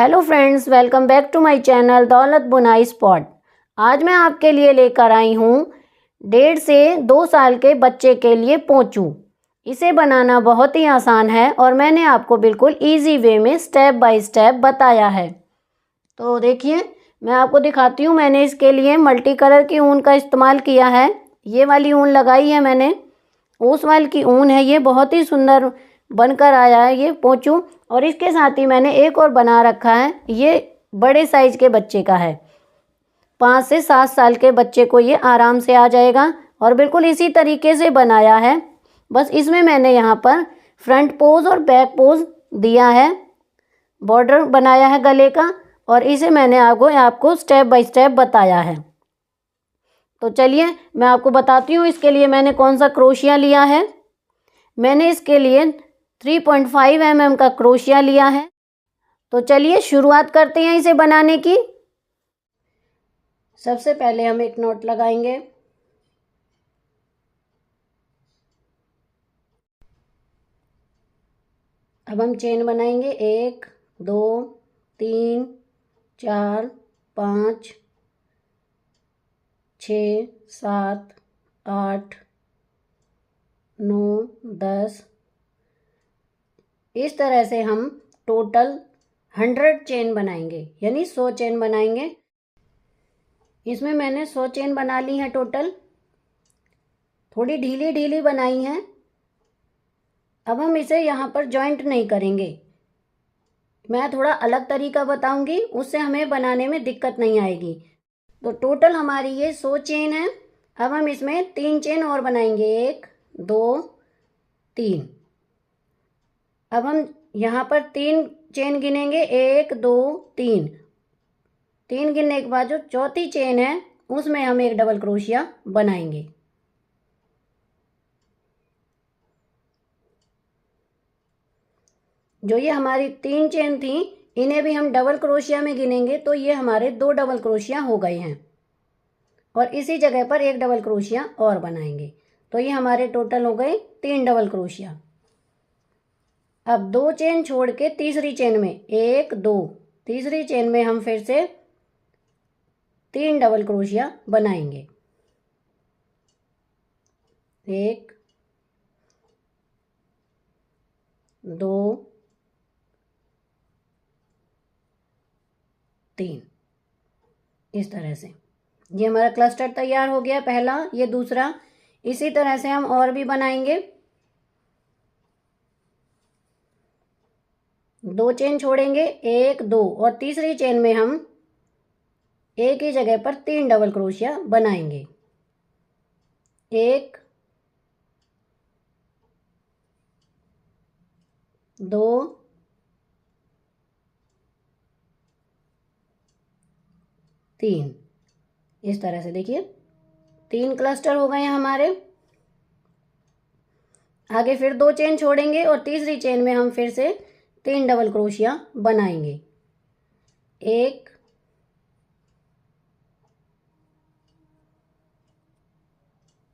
Hello friends, welcome back to my channel Daulat Bunai spot. आज मैं आपके लिए लेकर आई हूँ 1.5 से 2 साल के बच्चे के लिए पोंचू। इसे बनाना बहुत ही आसान है और मैंने आपको बिल्कुल इजी वे में स्टेप बाय स्टेप बताया है। तो देखिए, मैं आपको दिखाती हूँ। मैंने इसके लिए मल्टी कलर की ऊन का इस्तेमाल किया है। ये वाली ऊन लगाई है मैंने, ओसवाल की ऊन है। ये बहुत ही सुंदर बनकर आया है ये पोंचू। और इसके साथ ही मैंने एक और बना रखा है। ये बड़े साइज के बच्चे का है, 5 से 7 साल के बच्चे को ये आराम से आ जाएगा। और बिल्कुल इसी तरीके से बनाया है, बस इसमें मैंने यहाँ पर फ्रंट पोज और बैक पोज दिया है, बॉर्डर बनाया है गले का, और इसे मैंने आपको स्टेप बाय स्टेप बताया है। तो चलिए मैं आपको बताती हूँ इसके लिए मैंने कौन सा क्रोशिया लिया है। मैंने इसके लिए 3.5 mm का क्रोशिया लिया है। तो चलिए शुरुआत करते हैं इसे बनाने की। सबसे पहले हम एक नॉट लगाएंगे। अब हम चेन बनाएंगे 1 2 3 4 5 6 7 8 9 10। इस तरह से हम टोटल 100 चेन बनाएंगे, यानी 100 चेन बनाएंगे। इसमें मैंने 100 चेन बना ली है टोटल, थोड़ी ढीली ढीली बनाई है। अब हम इसे यहाँ पर जॉइंट नहीं करेंगे, मैं थोड़ा अलग तरीका बताऊंगी, उससे हमें बनाने में दिक्कत नहीं आएगी। तो टोटल हमारी ये 100 चेन है। अब हम इसमें 3 चेन और बनाएंगे, 1 2 3। अब हम यहाँ पर 3 चेन गिनेंगे, 1 2 3। 3 गिनने के बाद जो चौथी चेन है उसमें हम एक डबल क्रोशिया बनाएंगे। जो ये हमारी 3 चेन थी, इन्हें भी हम डबल क्रोशिया में गिनेंगे, तो ये हमारे 2 डबल क्रोशिया हो गए हैं। और इसी जगह पर एक डबल क्रोशिया और बनाएंगे, तो ये हमारे टोटल हो गए 3 डबल क्रोशिया। अब 2 चेन छोड़ के तीसरी चेन में 1 2, तीसरी चेन में हम फिर से 3 डबल क्रोशिया बनाएंगे। 1 2 3। इस तरह से ये हमारा क्लस्टर तैयार हो गया, पहला, ये दूसरा। इसी तरह से हम और भी बनाएंगे। 2 चेन छोड़ेंगे, 1 2, और तीसरी चेन में हम एक ही जगह पर 3 डबल क्रोशिया बनाएंगे। 1 2 3। इस तरह से देखिए 3 क्लस्टर हो गए हैं हमारे। आगे फिर 2 चेन छोड़ेंगे और तीसरी चेन में हम फिर से 3 डबल क्रोशिया बनाएंगे। 1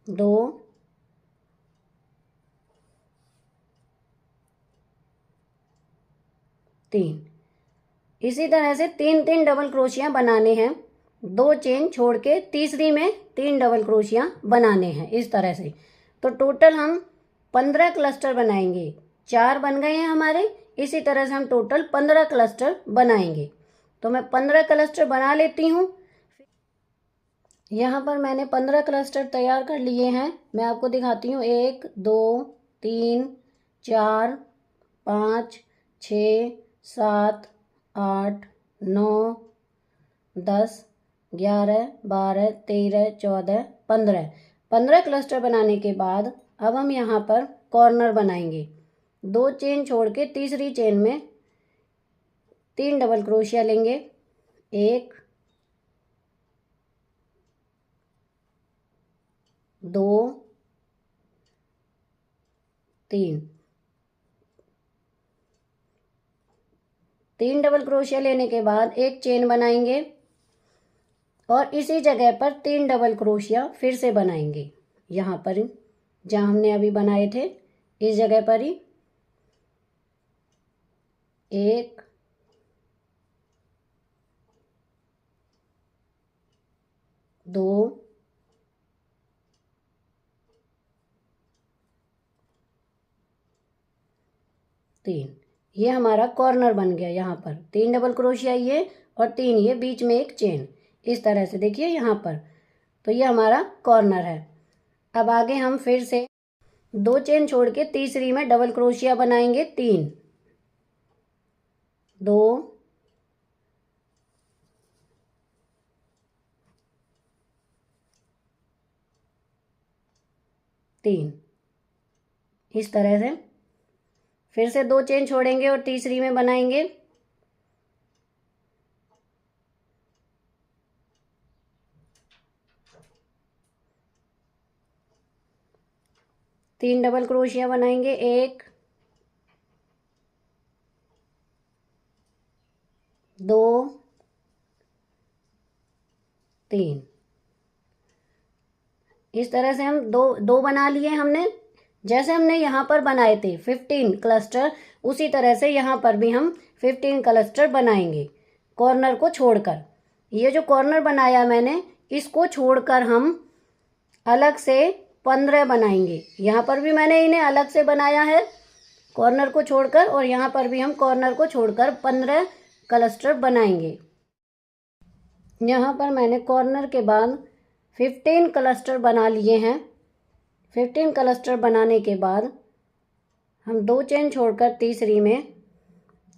2 3। इसी तरह से 3 डबल क्रोशिया बनाने हैं। 2 चेन छोड़ के तीसरी में 3 डबल क्रोशिया बनाने हैं, इस तरह से। तो टोटल हम 15 क्लस्टर बनाएंगे। 4 बन गए हैं हमारे। इसी तरह से हम टोटल 15 क्लस्टर बनाएंगे। तो मैं 15 क्लस्टर बना लेती हूँ। यहाँ पर मैंने 15 क्लस्टर तैयार कर लिए हैं, मैं आपको दिखाती हूँ। 1 2 3 4 5 6 7 8 9 10 11 12 13 14 15। 15 क्लस्टर बनाने के बाद अब हम यहाँ पर कॉर्नर बनाएंगे। 2 चेन छोड़ के तीसरी चेन में 3 डबल क्रोशिया लेंगे। 1 2 3। 3 डबल क्रोशिया लेने के बाद एक चेन बनाएंगे और इसी जगह पर 3 डबल क्रोशिया फिर से बनाएंगे। यहाँ पर जहाँ हमने अभी बनाए थे, इस जगह पर ही 1 2, 3। ये हमारा कॉर्नर बन गया। यहाँ पर 3 डबल क्रोशिया ये और 3 ये, बीच में एक चेन, इस तरह से देखिए यहाँ पर। तो ये हमारा कॉर्नर है। अब आगे हम फिर से 2 चेन छोड़ के तीसरी में डबल क्रोशिया बनाएंगे। 3, 2, 3, इस तरह से। फिर से 2 चेन छोड़ेंगे और तीसरी में बनाएंगे 3 डबल क्रोशिया बनाएंगे। 1, 2, 3। इस तरह से हम दो बना लिए हमने। जैसे हमने यहाँ पर बनाए थे 15 क्लस्टर, उसी तरह से यहाँ पर भी हम 15 क्लस्टर बनाएंगे कॉर्नर को छोड़कर। ये जो कॉर्नर बनाया मैंने, इसको छोड़कर हम अलग से 15 बनाएंगे। यहाँ पर भी मैंने इन्हें अलग से बनाया है कॉर्नर को छोड़कर, और यहाँ पर भी हम कॉर्नर को छोड़कर 15 क्लस्टर बनाएंगे। यहाँ पर मैंने कॉर्नर के बाद 15 क्लस्टर बना लिए हैं। 15 क्लस्टर बनाने के बाद हम 2 चेन छोड़कर तीसरी में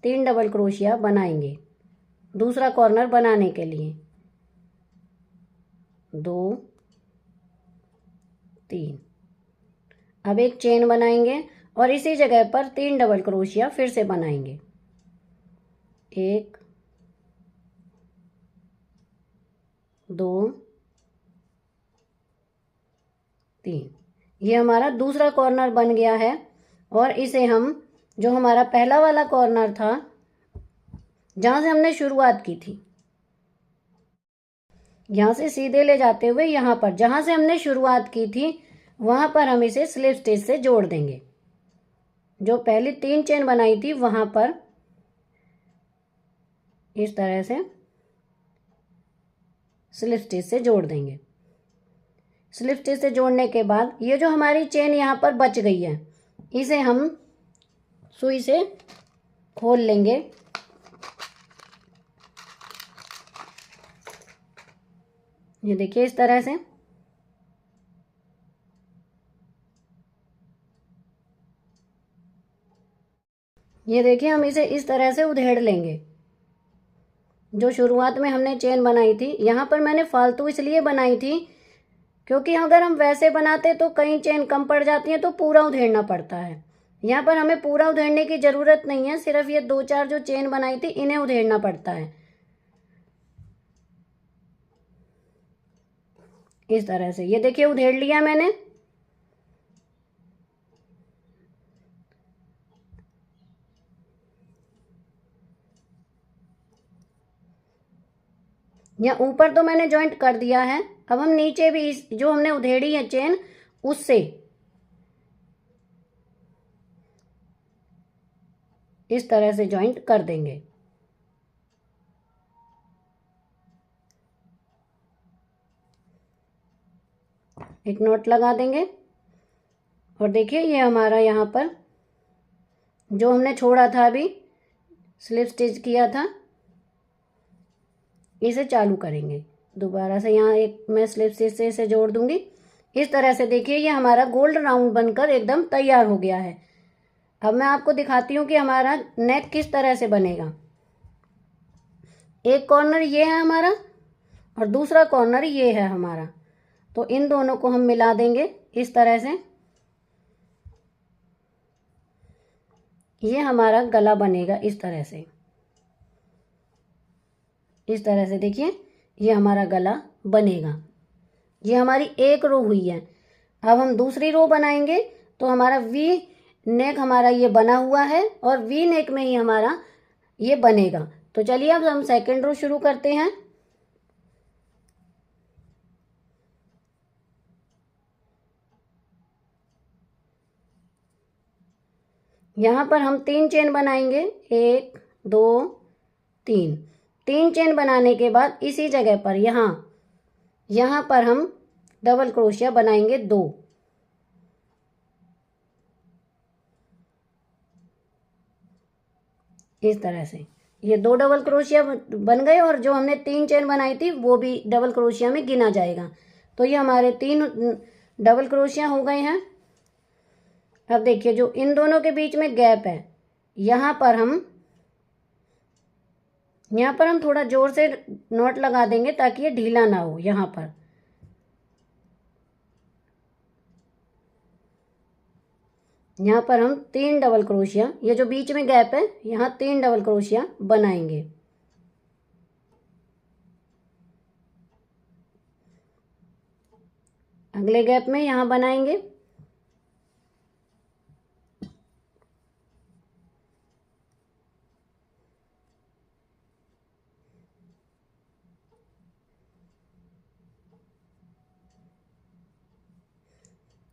3 डबल क्रोशिया बनाएंगे दूसरा कॉर्नर बनाने के लिए। 2, 3। अब एक चेन बनाएंगे और इसी जगह पर 3 डबल क्रोशिया फिर से बनाएंगे। 1, 2, 3। ये हमारा दूसरा कॉर्नर बन गया है। और इसे हम, जो हमारा पहला वाला कॉर्नर था जहाँ से हमने शुरुआत की थी, यहाँ से सीधे ले जाते हुए यहाँ पर जहाँ से हमने शुरुआत की थी वहाँ पर हम इसे स्लिप स्टिच से जोड़ देंगे। जो पहली 3 चेन बनाई थी वहाँ पर इस तरह से स्लिप स्टिच से जोड़ देंगे। स्लिप स्टिच से जोड़ने के बाद ये जो हमारी चेन यहाँ पर बच गई है, इसे हम सुई से खोल लेंगे। ये देखिए इस तरह से। ये देखिए हम इसे इस तरह से उधेड़ लेंगे। जो शुरुआत में हमने चेन बनाई थी, यहाँ पर मैंने फालतू इसलिए बनाई थी क्योंकि अगर हम वैसे बनाते तो कई चेन कम पड़ जाती हैं, तो पूरा उधेड़ना पड़ता है। यहाँ पर हमें पूरा उधेड़ने की ज़रूरत नहीं है, सिर्फ ये 2-4 जो चेन बनाई थी इन्हें उधेड़ना पड़ता है। इस तरह से ये देखिए उधेड़ लिया मैंने। या ऊपर तो मैंने जॉइंट कर दिया है। अब हम नीचे भी इस जो हमने उधेड़ी है चेन, उससे इस तरह से जॉइंट कर देंगे। एक नॉट लगा देंगे और देखिए ये हमारा यहाँ पर जो हमने छोड़ा था, अभी स्लिप स्टिच किया था, इसे चालू करेंगे। दोबारा से यहाँ एक मैं स्लिप स्टिच से इसे जोड़ दूंगी। इस तरह से देखिए ये हमारा गोल्ड राउंड बनकर एकदम तैयार हो गया है। अब मैं आपको दिखाती हूँ कि हमारा नेक किस तरह से बनेगा। एक कॉर्नर ये है हमारा और दूसरा कॉर्नर ये है हमारा, तो इन दोनों को हम मिला देंगे इस तरह से। ये हमारा गला बनेगा इस तरह से। इस तरह से देखिए ये हमारा गला बनेगा। ये हमारी एक रो हुई है। अब हम दूसरी रो बनाएंगे तो हमारा वी नेक हमारा ये बना हुआ है और वी नेक में ही हमारा ये बनेगा। तो चलिए अब हम सेकंड रो शुरू करते हैं। यहाँ पर हम 3 चेन बनाएंगे। 1, 2, 3। 3 चेन बनाने के बाद इसी जगह पर यहाँ यहाँ पर हम डबल क्रोशिया बनाएंगे 2। इस तरह से ये 2 डबल क्रोशिया बन गए और जो हमने 3 चेन बनाई थी वो भी डबल क्रोशिया में गिना जाएगा। तो ये हमारे 3 डबल क्रोशिया हो गए हैं। अब देखिए जो इन दोनों के बीच में गैप है यहाँ पर हम थोड़ा जोर से नॉट लगा देंगे ताकि ये ढीला ना हो। यहाँ पर हम 3 डबल क्रोशिया, ये जो बीच में गैप है यहाँ 3 डबल क्रोशिया बनाएंगे। अगले गैप में यहाँ बनाएंगे।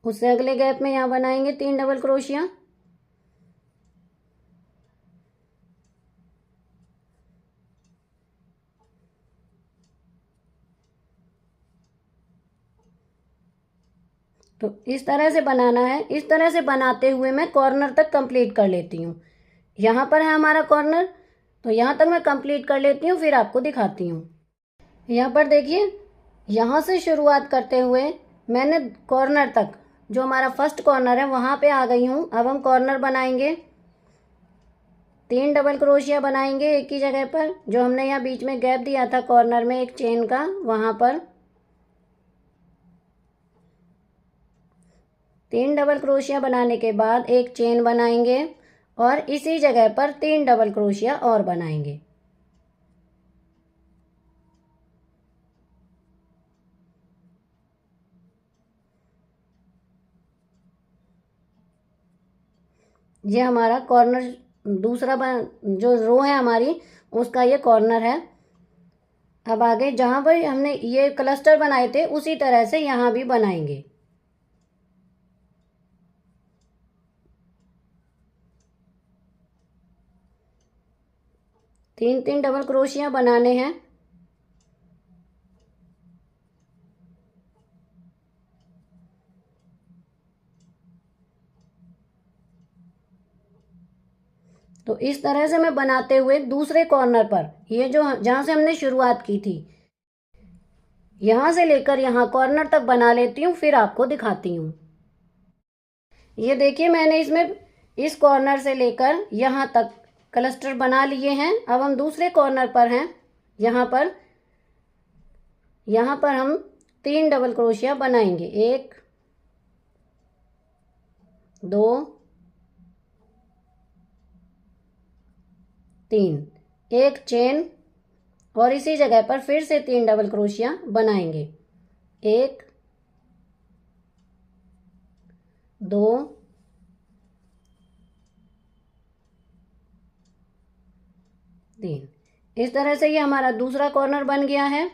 उससे अगले गैप में यहाँ बनाएंगे 3 डबल क्रोशिया। तो इस तरह से बनाना है। इस तरह से बनाते हुए मैं कॉर्नर तक कंप्लीट कर लेती हूँ। यहाँ पर है हमारा कॉर्नर, तो यहाँ तक मैं कंप्लीट कर लेती हूँ, फिर आपको दिखाती हूँ। यहाँ पर देखिए, यहाँ से शुरुआत करते हुए मैंने कॉर्नर तक, जो हमारा फर्स्ट कॉर्नर है वहाँ पे आ गई हूँ। अब हम कॉर्नर बनाएंगे। 3 डबल क्रोशिया बनाएंगे एक ही जगह पर, जो हमने यहाँ बीच में गैप दिया था कॉर्नर में एक चेन का, वहाँ पर 3 डबल क्रोशिया बनाने के बाद एक चेन बनाएंगे और इसी जगह पर 3 डबल क्रोशिया और बनाएंगे। ये हमारा कॉर्नर दूसरा जो रो है हमारी, उसका ये कॉर्नर है। अब आगे जहाँ पर हमने ये क्लस्टर बनाए थे उसी तरह से यहाँ भी बनाएंगे। 3 डबल क्रोशिया बनाने हैं। तो इस तरह से मैं बनाते हुए दूसरे कॉर्नर पर, ये जो जहाँ से हमने शुरुआत की थी, यहाँ से लेकर यहाँ कॉर्नर तक बना लेती हूँ, फिर आपको दिखाती हूँ। ये देखिए मैंने इसमें इस कॉर्नर से लेकर यहाँ तक क्लस्टर बना लिए हैं। अब हम दूसरे कॉर्नर पर हैं। यहाँ पर हम 3 डबल क्रोशिया बनाएंगे। 1 2 3, एक चेन और इसी जगह पर फिर से 3 डबल क्रोशिया बनाएंगे। 1 2 3। इस तरह से ये हमारा दूसरा कॉर्नर बन गया है।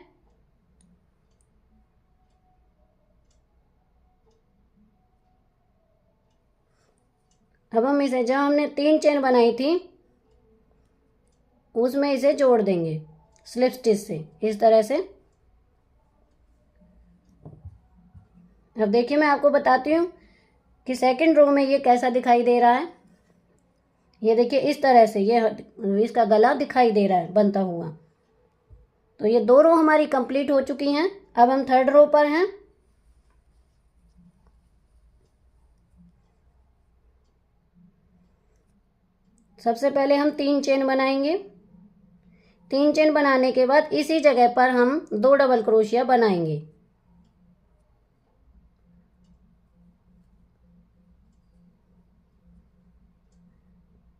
अब हम इसे, जहाँ हमने 3 चेन बनाई थी उसमें इसे जोड़ देंगे स्लिप स्टिच से, इस तरह से। अब देखिए मैं आपको बताती हूँ कि सेकंड रो में ये कैसा दिखाई दे रहा है। ये देखिए इस तरह से ये इसका गला दिखाई दे रहा है बनता हुआ। तो ये 2 रो हमारी कंप्लीट हो चुकी हैं। अब हम थर्ड रो पर हैं। सबसे पहले हम 3 चेन बनाएंगे। 3 चेन बनाने के बाद इसी जगह पर हम 2 डबल क्रोशिया बनाएंगे।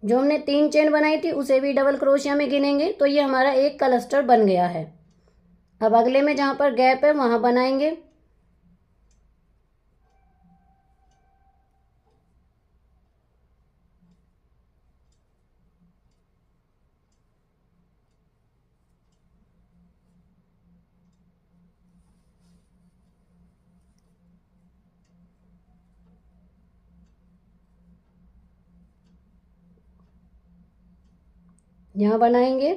जो हमने 3 चेन बनाई थी उसे भी डबल क्रोशिया में गिनेंगे, तो ये हमारा एक क्लस्टर बन गया है। अब अगले में जहाँ पर गैप है वहाँ बनाएंगे। यहाँ बनाएंगे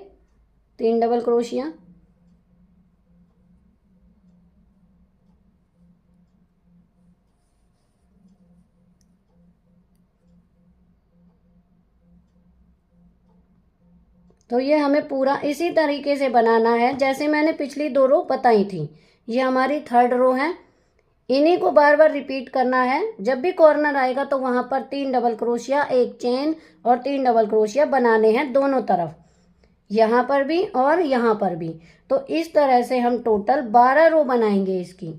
3 डबल क्रोशिया। तो ये हमें पूरा इसी तरीके से बनाना है जैसे मैंने पिछली 2 रो बताई थी। ये हमारी 3rd रो है। इन्हीं को बार बार रिपीट करना है। जब भी कॉर्नर आएगा तो वहां पर 3 डबल क्रोशिया, 1 चेन और 3 डबल क्रोशिया बनाने हैं दोनों तरफ, यहाँ पर भी और यहाँ पर भी। तो इस तरह से हम टोटल 12 रो बनाएंगे। इसकी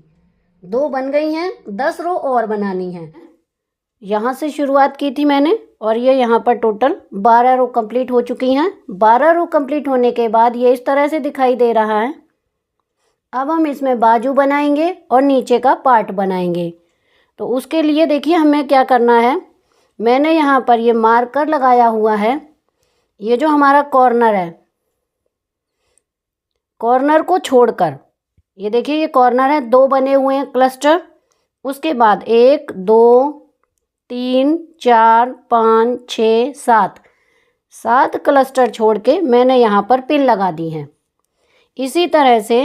2 बन गई हैं, 10 रो और बनानी है। यहाँ से शुरुआत की थी मैंने और ये यहाँ पर टोटल 12 रो कंप्लीट हो चुकी हैं। 12 रो कंप्लीट होने के बाद ये इस तरह से दिखाई दे रहा है। अब हम इसमें बाजू बनाएंगे और नीचे का पार्ट बनाएंगे। तो उसके लिए देखिए हमें क्या करना है। मैंने यहाँ पर ये मार्कर लगाया हुआ है। ये जो हमारा कॉर्नर है, कॉर्नर को छोड़कर ये देखिए ये कॉर्नर है, 2 बने हुए हैं क्लस्टर। उसके बाद 1 2 3 4 5 6 7 क्लस्टर छोड़ के मैंने यहाँ पर पिन लगा दी है। इसी तरह से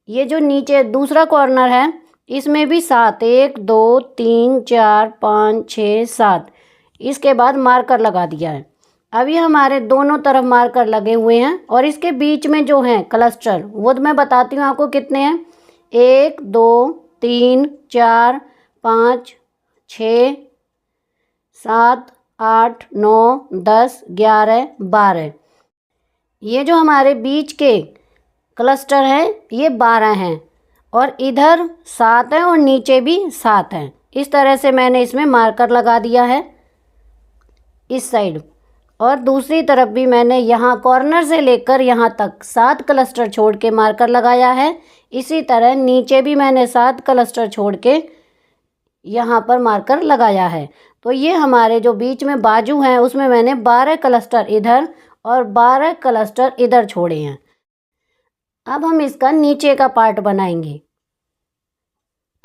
ये जो नीचे दूसरा कॉर्नर है इसमें भी 7 1 2 3 4 5 6 7 इसके बाद मार्कर लगा दिया है। अब ये हमारे दोनों तरफ मार्कर लगे हुए हैं और इसके बीच में जो हैं क्लस्टर वो मैं बताती हूँ आपको कितने हैं। 1 2 3 4 5 6 7 8 9 10 11 12। ये जो हमारे बीच के क्लस्टर हैं ये 12 हैं और इधर 7 हैं और नीचे भी 7 हैं। इस तरह से मैंने इसमें मार्कर लगा दिया है इस साइड। और दूसरी तरफ भी मैंने यहाँ कॉर्नर से लेकर यहाँ तक 7 क्लस्टर छोड़ के मार्कर लगाया है। इसी तरह नीचे भी मैंने 7 क्लस्टर छोड़ के यहाँ पर मार्कर लगाया है। तो ये हमारे जो बीच में बाजू हैं उसमें मैंने 12 क्लस्टर इधर और 12 क्लस्टर इधर छोड़े हैं। अब हम इसका नीचे का पार्ट बनाएंगे।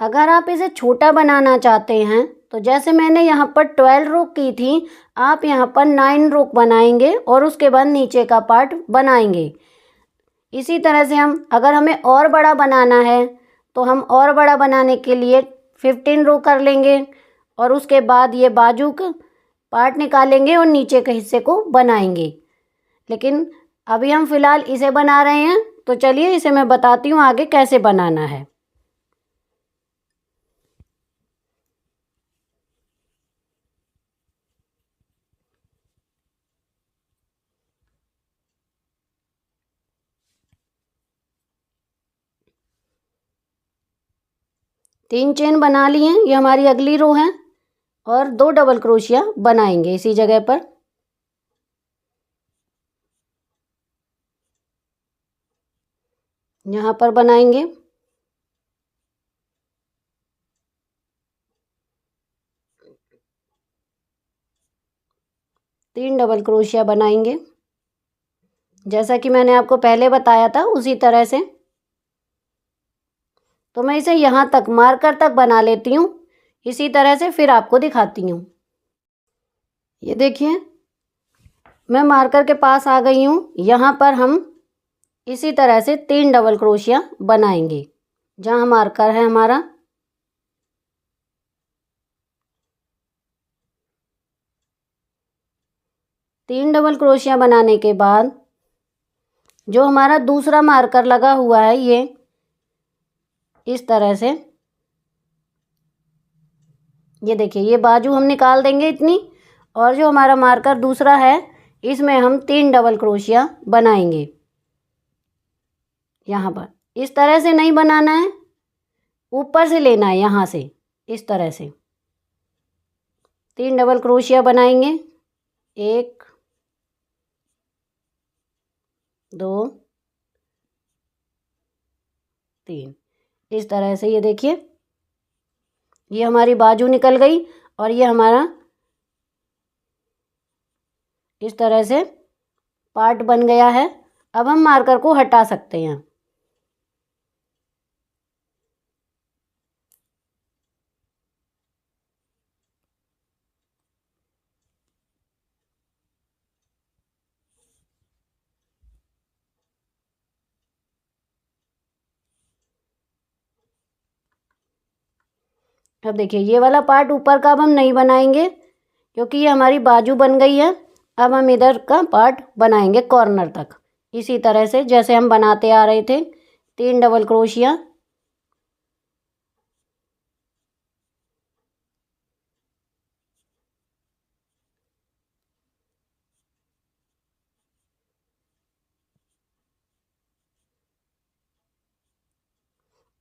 अगर आप इसे छोटा बनाना चाहते हैं तो जैसे मैंने यहाँ पर 12 रो की थी, आप यहाँ पर 9 रो बनाएंगे और उसके बाद नीचे का पार्ट बनाएंगे। इसी तरह से अगर हमें और बड़ा बनाना है तो हम और बड़ा बनाने के लिए 15 रो कर लेंगे और उसके बाद ये बाजू का पार्ट निकालेंगे और नीचे के हिस्से को बनाएंगे। लेकिन अभी हम फ़िलहाल इसे बना रहे हैं, तो चलिए इसे मैं बताती हूँ आगे कैसे बनाना है। तीन चेन बना लिए हैं, ये हमारी अगली रो है और 2 डबल क्रोशिया बनाएंगे इसी जगह पर। यहाँ पर बनाएंगे 3 डबल क्रोशिया बनाएंगे जैसा कि मैंने आपको पहले बताया था उसी तरह से। तो मैं इसे यहाँ तक मार्कर तक बना लेती हूँ, इसी तरह से फिर आपको दिखाती हूँ। ये देखिए मैं मार्कर के पास आ गई हूँ। यहाँ पर हम इसी तरह से 3 डबल क्रोशिया बनाएंगे जहाँ मार्कर है हमारा। तीन डबल क्रोशिया बनाने के बाद जो हमारा दूसरा मार्कर लगा हुआ है ये इस तरह से, ये देखिए ये बाजू हम निकाल देंगे इतनी, और जो हमारा मार्कर दूसरा है इसमें हम 3 डबल क्रोशिया बनाएंगे। यहाँ पर इस तरह से नहीं बनाना है, ऊपर से लेना है, यहाँ से इस तरह से 3 डबल क्रोशिया बनाएंगे। 1 2 3 इस तरह से। ये देखिए ये हमारी बाजू निकल गई और ये हमारा इस तरह से पार्ट बन गया है। अब हम मार्कर को हटा सकते हैं। अब देखिए ये वाला पार्ट ऊपर का अब हम नहीं बनाएंगे क्योंकि ये हमारी बाजू बन गई है। अब हम इधर का पार्ट बनाएंगे कॉर्नर तक, इसी तरह से जैसे हम बनाते आ रहे थे। 3 डबल क्रोशिया,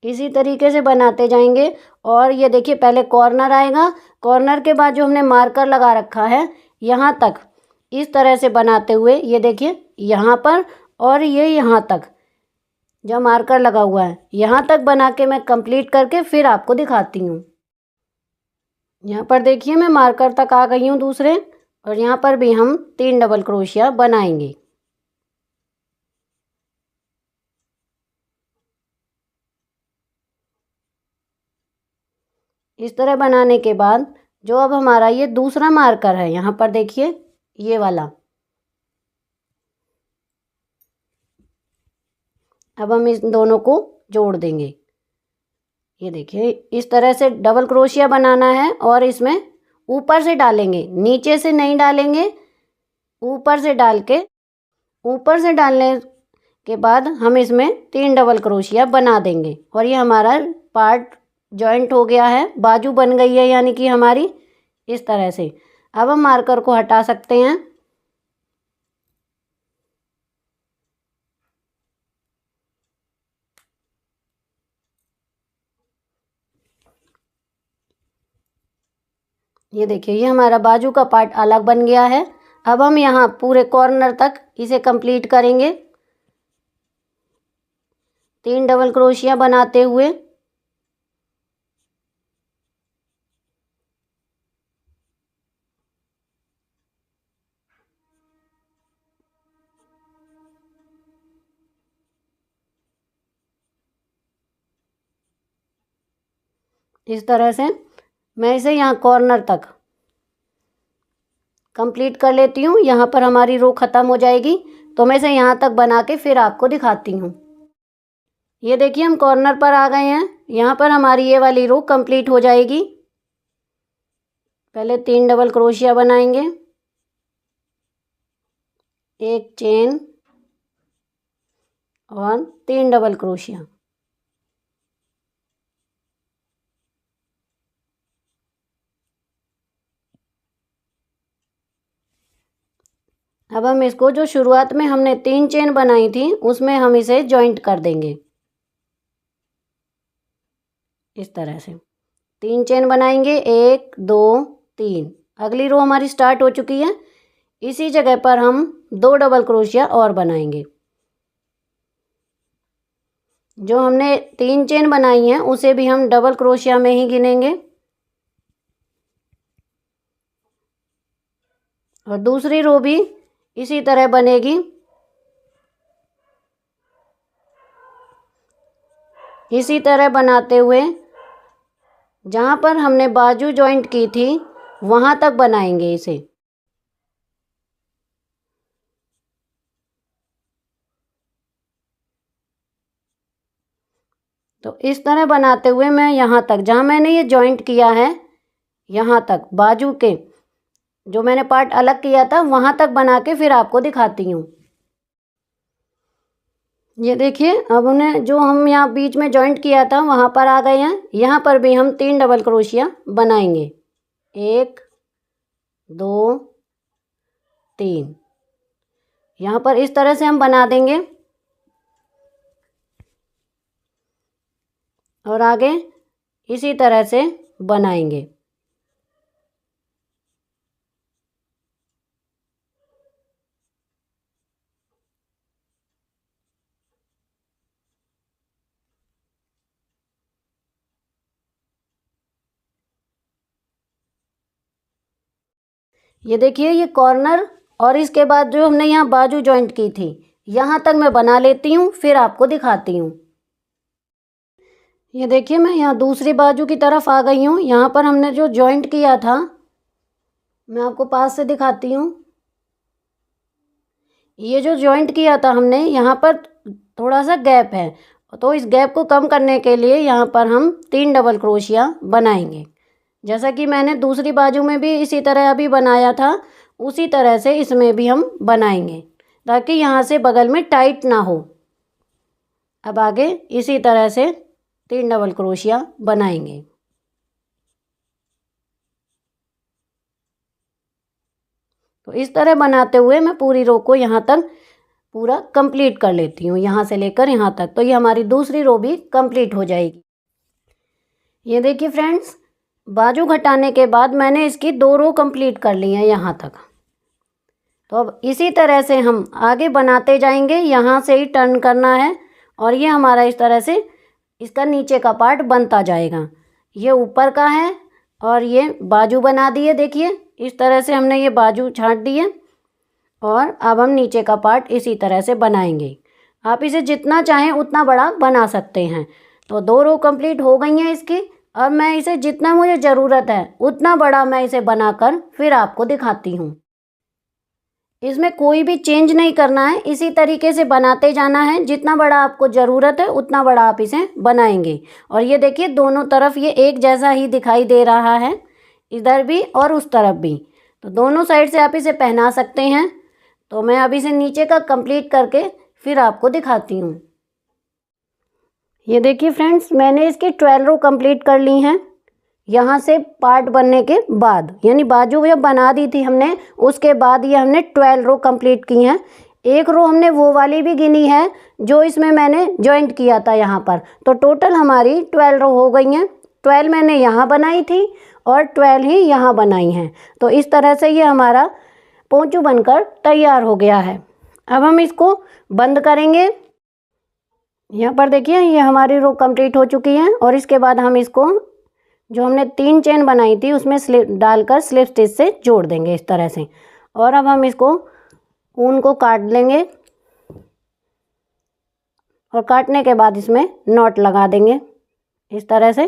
इसी तरीके से बनाते जाएंगे। और ये देखिए पहले कॉर्नर आएगा, कॉर्नर के बाद जो हमने मार्कर लगा रखा है यहाँ तक इस तरह से बनाते हुए, ये देखिए यहाँ पर और ये यहाँ तक जो मार्कर लगा हुआ है यहाँ तक बना के मैं कंप्लीट करके फिर आपको दिखाती हूँ। यहाँ पर देखिए मैं मार्कर तक आ गई हूँ दूसरे, और यहाँ पर भी हम 3 डबल क्रोशिया बनाएंगे। इस तरह बनाने के बाद जो अब हमारा ये दूसरा मार्कर है, यहाँ पर देखिए ये वाला, अब हम इस दोनों को जोड़ देंगे। ये देखिए इस तरह से डबल क्रोशिया बनाना है और इसमें ऊपर से डालेंगे, नीचे से नहीं डालेंगे, ऊपर से डाल के, ऊपर से डालने के बाद हम इसमें 3 डबल क्रोशिया बना देंगे। और ये हमारा पार्ट जॉइंट हो गया है, बाजू बन गई है यानी कि हमारी, इस तरह से। अब हम मार्कर को हटा सकते हैं। ये देखिए ये हमारा बाजू का पार्ट अलग बन गया है। अब हम यहाँ पूरे कॉर्नर तक इसे कंप्लीट करेंगे 3 डबल क्रोशिया बनाते हुए। इस तरह से मैं इसे यहाँ कॉर्नर तक कंप्लीट कर लेती हूँ। यहाँ पर हमारी रो ख़त्म हो जाएगी तो मैं इसे यहाँ तक बना के फिर आपको दिखाती हूँ। ये देखिए हम कॉर्नर पर आ गए हैं, यहाँ पर हमारी ये वाली रो कंप्लीट हो जाएगी। पहले 3 डबल क्रोशिया बनाएंगे, एक चेन और 3 डबल क्रोशिया। अब हम इसको जो शुरुआत में हमने 3 चेन बनाई थी उसमें हम इसे जॉइंट कर देंगे। इस तरह से 3 चेन बनाएंगे, 1 2 3। अगली रो हमारी स्टार्ट हो चुकी है। इसी जगह पर हम 2 डबल क्रोशिया और बनाएंगे। जो हमने 3 चेन बनाई हैं उसे भी हम डबल क्रोशिया में ही गिनेंगे। और दूसरी रो भी इसी तरह बनेगी। इसी तरह बनाते हुए जहाँ पर हमने बाजू जॉइंट की थी वहाँ तक बनाएंगे इसे। तो इस तरह बनाते हुए मैं यहाँ तक, जहाँ मैंने ये जॉइंट किया है यहाँ तक, बाजू के जो मैंने पार्ट अलग किया था वहाँ तक बना के फिर आपको दिखाती हूँ। ये देखिए अब उन्हें जो हम यहाँ बीच में जॉइंट किया था वहाँ पर आ गए हैं। यहाँ पर भी हम 3 डबल क्रोशिया बनाएंगे, 1 2 3। यहाँ पर इस तरह से हम बना देंगे और आगे इसी तरह से बनाएंगे। ये देखिए ये कॉर्नर और इसके बाद जो हमने यहाँ बाजू जॉइंट की थी यहाँ तक मैं बना लेती हूँ, फिर आपको दिखाती हूँ। ये देखिए मैं यहाँ दूसरी बाजू की तरफ आ गई हूँ। यहाँ पर हमने जो जॉइंट किया था मैं आपको पास से दिखाती हूँ। ये जो जॉइंट किया था हमने यहाँ पर थोड़ा सा गैप है, तो इस गैप को कम करने के लिए यहाँ पर हम 3 डबल क्रोशिया बनाएंगे। जैसा कि मैंने दूसरी बाजू में भी इसी तरह अभी बनाया था उसी तरह से इसमें भी हम बनाएंगे ताकि यहाँ से बगल में टाइट ना हो। अब आगे इसी तरह से 3 डबल क्रोशिया बनाएंगे। तो इस तरह बनाते हुए मैं पूरी रो को यहाँ तक पूरा कंप्लीट कर लेती हूँ, यहाँ से लेकर यहाँ तक। तो ये हमारी दूसरी रो भी कंप्लीट हो जाएगी। ये देखिए फ्रेंड्स, बाजू घटाने के बाद मैंने इसकी 2 रो कंप्लीट कर ली हैं यहाँ तक। तो अब इसी तरह से हम आगे बनाते जाएंगे, यहाँ से ही टर्न करना है और ये हमारा इस तरह से इसका नीचे का पार्ट बनता जाएगा। ये ऊपर का है और ये बाजू बना दिए। देखिए इस तरह से हमने ये बाजू छांट दिए और अब हम नीचे का पार्ट इसी तरह से बनाएंगे। आप इसे जितना चाहें उतना बड़ा बना सकते हैं। तो 2 रो कंप्लीट हो गई हैं इसकी। अब मैं इसे जितना मुझे ज़रूरत है उतना बड़ा मैं इसे बनाकर फिर आपको दिखाती हूँ। इसमें कोई भी चेंज नहीं करना है, इसी तरीके से बनाते जाना है। जितना बड़ा आपको ज़रूरत है उतना बड़ा आप इसे बनाएंगे। और ये देखिए दोनों तरफ ये एक जैसा ही दिखाई दे रहा है, इधर भी और उस तरफ भी। तो दोनों साइड से आप इसे पहना सकते हैं। तो मैं अब इसे नीचे का कंप्लीट करके फिर आपको दिखाती हूँ। ये देखिए फ्रेंड्स, मैंने इसकी 12 रो कंप्लीट कर ली हैं यहाँ से पार्ट बनने के बाद, यानी बाजू जब बना दी थी हमने उसके बाद ये हमने 12 रो कंप्लीट की हैं। एक रो हमने वो वाली भी गिनी है जो इसमें मैंने जॉइंट किया था यहाँ पर। तो टोटल हमारी 12 रो हो गई हैं। 12 मैंने यहाँ बनाई थी और 12 ही यहाँ बनाई हैं। तो इस तरह से ये हमारा पोंचू बनकर तैयार हो गया है। अब हम इसको बंद करेंगे। यहाँ पर देखिए ये हमारी रो कंप्लीट हो चुकी है और इसके बाद हम इसको जो हमने 3 चेन बनाई थी उसमें स्लिप डालकर स्लिप स्टिच से जोड़ देंगे इस तरह से। और अब हम इसको ऊन को काट लेंगे और काटने के बाद इसमें नॉट लगा देंगे इस तरह से।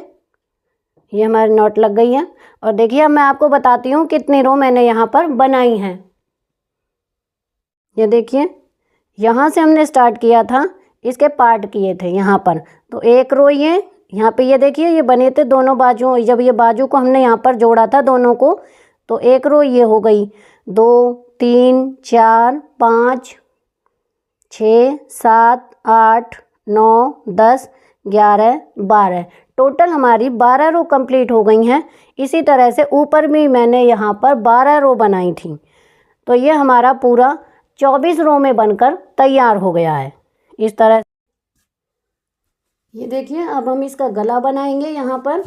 ये हमारी नॉट लग गई है। और देखिए अब मैं आपको बताती हूँ कितनी रो मैंने यहाँ पर बनाई हैं। ये देखिए यहाँ से हमने स्टार्ट किया था, इसके पार्ट किए थे यहाँ पर। तो एक रो ये यहाँ पे ये देखिए ये बने थे दोनों बाजुओं, जब ये बाजू को हमने यहाँ पर जोड़ा था दोनों को, तो एक रो ये हो गई। 2 3 4 5 6 7 8 9 10 11 12 टोटल हमारी 12 रो कंप्लीट हो गई हैं। इसी तरह से ऊपर भी मैंने यहाँ पर 12 रो बनाई थी। तो ये हमारा पूरा 24 रो में बनकर तैयार हो गया है इस तरह। ये देखिए अब हम इसका गला बनाएंगे यहाँ पर,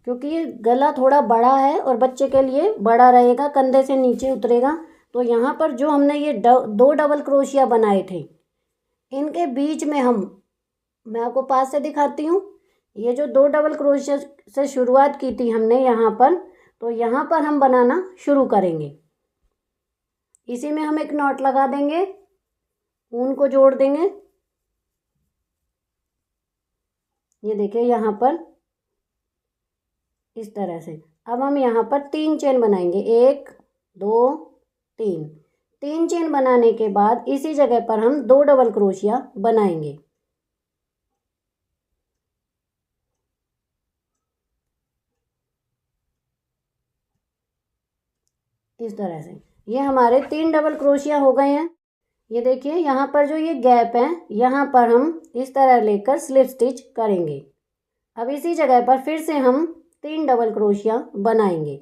क्योंकि ये गला थोड़ा बड़ा है और बच्चे के लिए बड़ा रहेगा, कंधे से नीचे उतरेगा। तो यहाँ पर जो हमने ये 2 डबल क्रोशिया बनाए थे इनके बीच में मैं आपको पास से दिखाती हूँ। ये जो 2 डबल क्रोशिया से शुरुआत की थी हमने यहाँ पर, तो यहाँ पर हम बनाना शुरू करेंगे। इसी में हम एक नॉट लगा देंगे, ऊन को जोड़ देंगे। ये देखिए यहाँ पर इस तरह से। अब हम यहाँ पर 3 चेन बनाएंगे, 1 2 3। 3 चेन बनाने के बाद इसी जगह पर हम 2 डबल क्रोशिया बनाएंगे इस तरह से। ये हमारे 3 डबल क्रोशिया हो गए हैं। ये देखिए यहाँ पर जो ये गैप है यहाँ पर हम इस तरह लेकर स्लिप स्टिच करेंगे। अब इसी जगह पर फिर से हम 3 डबल क्रोशिया बनाएंगे।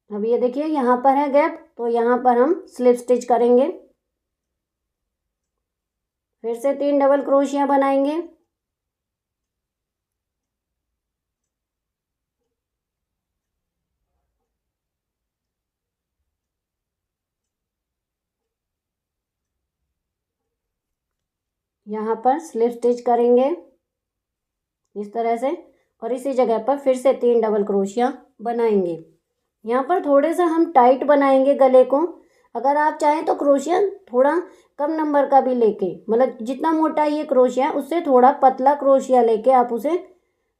अब ये देखिए यहाँ पर है गैप, तो यहाँ पर हम स्लिप स्टिच करेंगे। फिर से 3 डबल क्रोशिया बनाएंगे। यहाँ पर स्लिप स्टिच करेंगे इस तरह से और इसी जगह पर फिर से 3 डबल क्रोशिया बनाएंगे। यहाँ पर थोड़े सा हम टाइट बनाएंगे गले को। अगर आप चाहें तो क्रोशिया थोड़ा कम नंबर का भी लेके, मतलब जितना मोटा ये क्रोशिया है उससे थोड़ा पतला क्रोशिया लेके आप उसे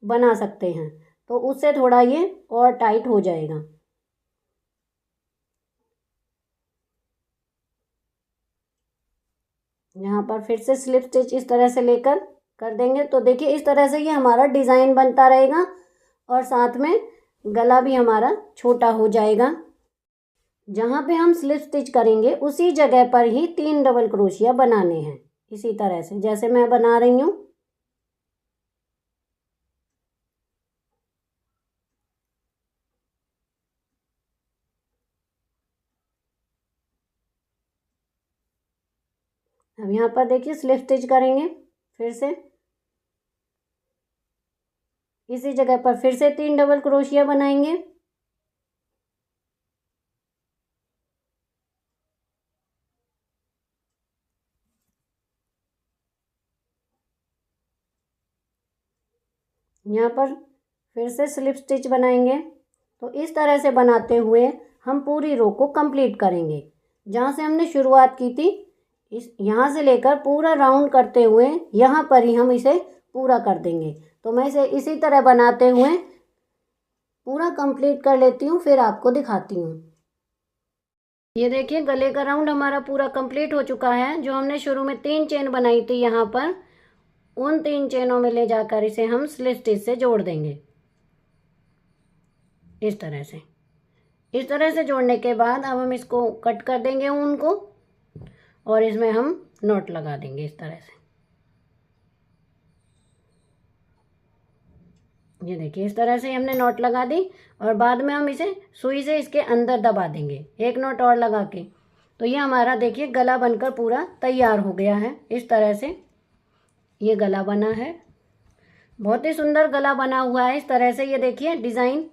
बना सकते हैं, तो उससे थोड़ा ये और टाइट हो जाएगा। यहाँ पर फिर से स्लिप स्टिच इस तरह से लेकर कर देंगे। तो देखिए इस तरह से ये हमारा डिज़ाइन बनता रहेगा और साथ में गला भी हमारा छोटा हो जाएगा। जहाँ पे हम स्लिप स्टिच करेंगे उसी जगह पर ही 3 डबल क्रोशिया बनाने हैं, इसी तरह से जैसे मैं बना रही हूँ। अब यहाँ पर देखिए स्लिप स्टिच करेंगे, फिर से इसी जगह पर फिर से 3 डबल क्रोशिया बनाएंगे। यहाँ पर फिर से स्लिप स्टिच बनाएंगे। तो इस तरह से बनाते हुए हम पूरी रो को कंप्लीट करेंगे। जहाँ से हमने शुरुआत की थी इस यहाँ से लेकर पूरा राउंड करते हुए यहाँ पर ही हम इसे पूरा कर देंगे। तो मैं इसे इसी तरह बनाते हुए पूरा कंप्लीट कर लेती हूँ, फिर आपको दिखाती हूँ। ये देखिए गले का राउंड हमारा पूरा कंप्लीट हो चुका है। जो हमने शुरू में 3 चेन बनाई थी यहाँ पर, उन 3 चेनों में ले जाकर इसे हम स्लिप स्टिच से जोड़ देंगे। इस तरह से जोड़ने के बाद अब हम इसको कट कर देंगे ऊन को और इसमें हम नॉट लगा देंगे इस तरह से। ये देखिए इस तरह से हमने नॉट लगा दी और बाद में हम इसे सुई से इसके अंदर दबा देंगे, एक नॉट और लगा के। तो ये हमारा देखिए गला बनकर पूरा तैयार हो गया है। इस तरह से ये गला बना है, बहुत ही सुंदर गला बना हुआ है। इस तरह से ये देखिए डिज़ाइन,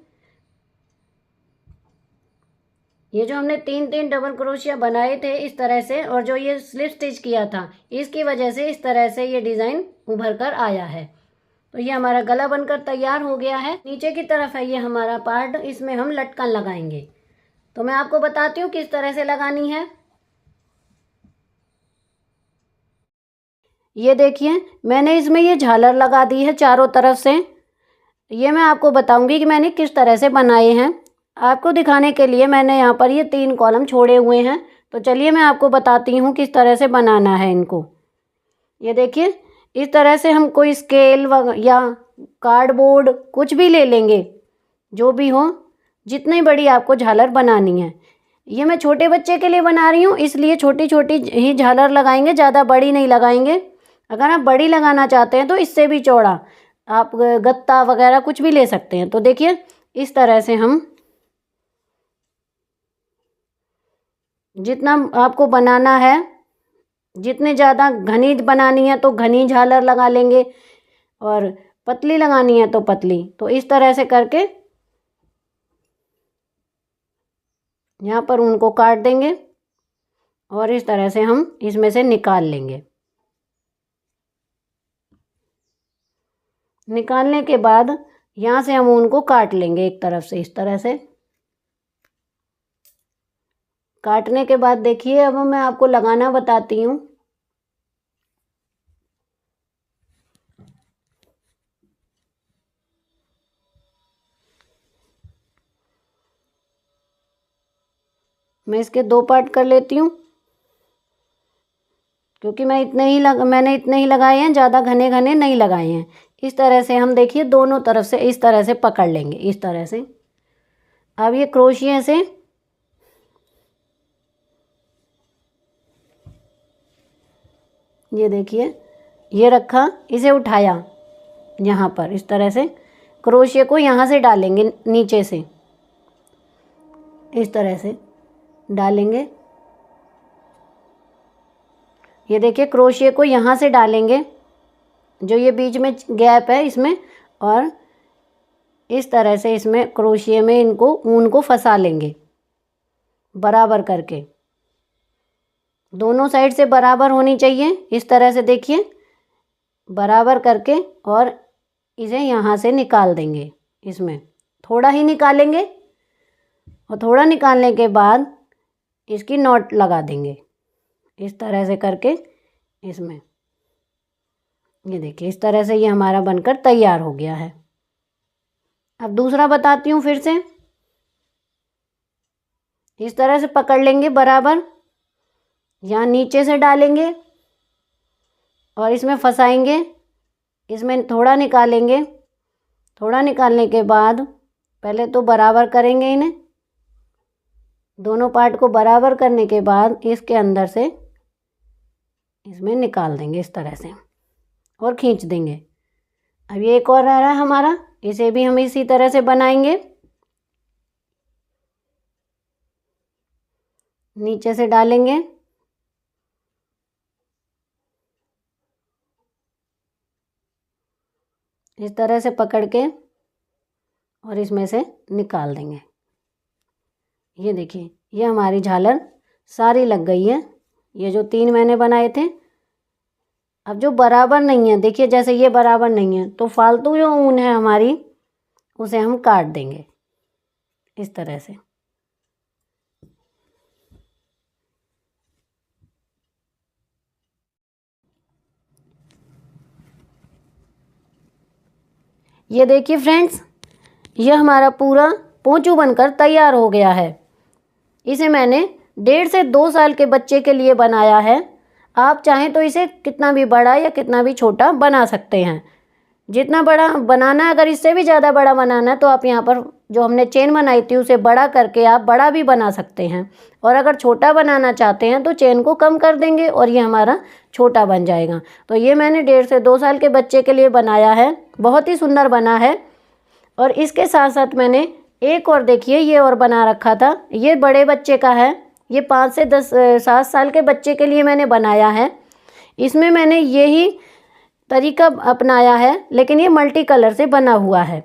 ये जो हमने 3 डबल क्रोशिया बनाए थे इस तरह से, और जो ये स्लिप स्टिच किया था इसकी वजह से इस तरह से ये डिज़ाइन उभर कर आया है। तो ये हमारा गला बनकर तैयार हो गया है। नीचे की तरफ है ये हमारा पार्ट, इसमें हम लटकन लगाएंगे। तो मैं आपको बताती हूँ किस तरह से लगानी है। ये देखिए मैंने इसमें ये झालर लगा दी है चारों तरफ से। ये मैं आपको बताऊंगी कि मैंने किस तरह से बनाए हैं। आपको दिखाने के लिए मैंने यहाँ पर ये 3 कॉलम छोड़े हुए हैं। तो चलिए मैं आपको बताती हूँ किस तरह से बनाना है इनको। ये देखिए इस तरह से हम कोई स्केल या कार्डबोर्ड कुछ भी ले लेंगे, जो भी हो, जितनी बड़ी आपको झालर बनानी है। ये मैं छोटे बच्चे के लिए बना रही हूँ, इसलिए छोटी छोटी ही झालर लगाएंगे, ज़्यादा बड़ी नहीं लगाएंगे। अगर आप बड़ी लगाना चाहते हैं तो इससे भी चौड़ा आप गत्ता वगैरह कुछ भी ले सकते हैं। तो देखिए इस तरह से हम जितना आपको बनाना है, जितने ज़्यादा घनी बनानी है तो घनी झालर लगा लेंगे और पतली लगानी है तो पतली। तो इस तरह से करके यहाँ पर उनको काट देंगे और इस तरह से हम इसमें से निकाल लेंगे। निकालने के बाद यहाँ से हम उनको काट लेंगे एक तरफ से। इस तरह से काटने के बाद देखिए अब मैं आपको लगाना बताती हूँ। मैं इसके 2 पार्ट कर लेती हूँ, क्योंकि मैंने इतने ही लगाए हैं, ज़्यादा घने घने नहीं लगाए हैं। इस तरह से हम देखिए दोनों तरफ से इस तरह से पकड़ लेंगे, इस तरह से। अब ये क्रोशिया से ये देखिए ये रखा, इसे उठाया यहाँ पर इस तरह से, क्रोशिया को यहाँ से डालेंगे नीचे से, इस तरह से डालेंगे। ये देखिए क्रोशिया को यहाँ से डालेंगे, जो ये बीच में गैप है इसमें, और इस तरह से इसमें क्रोशिया में इनको ऊन को फंसा लेंगे बराबर करके। दोनों साइड से बराबर होनी चाहिए। इस तरह से देखिए बराबर करके, और इसे यहाँ से निकाल देंगे। इसमें थोड़ा ही निकालेंगे और थोड़ा निकालने के बाद इसकी नॉट लगा देंगे इस तरह से करके इसमें। ये देखिए इस तरह से ये हमारा बनकर तैयार हो गया है। अब दूसरा बताती हूँ फिर से। इस तरह से पकड़ लेंगे बराबर, यहाँ नीचे से डालेंगे और इसमें फंसाएंगे। इसमें थोड़ा निकालेंगे। थोड़ा निकालने के बाद पहले तो बराबर करेंगे इन्हें। दोनों पार्ट को बराबर करने के बाद इसके अंदर से इसमें निकाल देंगे इस तरह से और खींच देंगे। अब ये एक और रह रहा है हमारा, इसे भी हम इसी तरह से बनाएंगे। नीचे से डालेंगे। इस तरह से पकड़ के और इसमें से निकाल देंगे। ये देखिए, ये हमारी झालर सारी लग गई है। ये जो 3 मैंने बनाए थे, अब जो बराबर नहीं है, देखिए जैसे ये बराबर नहीं है, तो फालतू जो ऊन है हमारी उसे हम काट देंगे इस तरह से। ये देखिए फ्रेंड्स, ये हमारा पूरा पोंचू बनकर तैयार हो गया है। इसे मैंने 1.5 से 2 साल के बच्चे के लिए बनाया है। आप चाहें तो इसे कितना भी बड़ा या कितना भी छोटा बना सकते हैं। जितना बड़ा बनाना है, अगर इससे भी ज़्यादा बड़ा बनाना है तो आप यहाँ पर जो हमने चेन बनाई थी उसे बड़ा करके आप बड़ा भी बना सकते हैं। और अगर छोटा बनाना चाहते हैं तो चेन को कम कर देंगे और ये हमारा छोटा बन जाएगा। तो ये मैंने 1.5 से 2 साल के बच्चे के लिए बनाया है। बहुत ही सुंदर बना है। और इसके साथ साथ मैंने एक और, देखिए, ये और बना रखा था। ये बड़े बच्चे का है। ये 5 से 7 साल के बच्चे के लिए मैंने बनाया है। इसमें मैंने यही तरीका अपनाया है, लेकिन ये मल्टी कलर से बना हुआ है।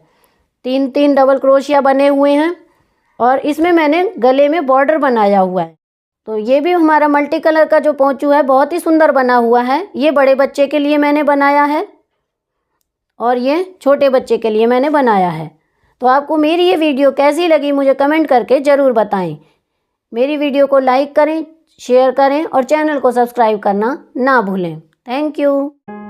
3 डबल क्रोशिया बने हुए हैं और इसमें मैंने गले में बॉर्डर बनाया हुआ है। तो ये भी हमारा मल्टी कलर का जो पोंचू है बहुत ही सुंदर बना हुआ है। ये बड़े बच्चे के लिए मैंने बनाया है और ये छोटे बच्चे के लिए मैंने बनाया है। तो आपको मेरी ये वीडियो कैसी लगी मुझे कमेंट करके ज़रूर बताएं। मेरी वीडियो को लाइक करें, शेयर करें और चैनल को सब्सक्राइब करना ना भूलें। Thank you.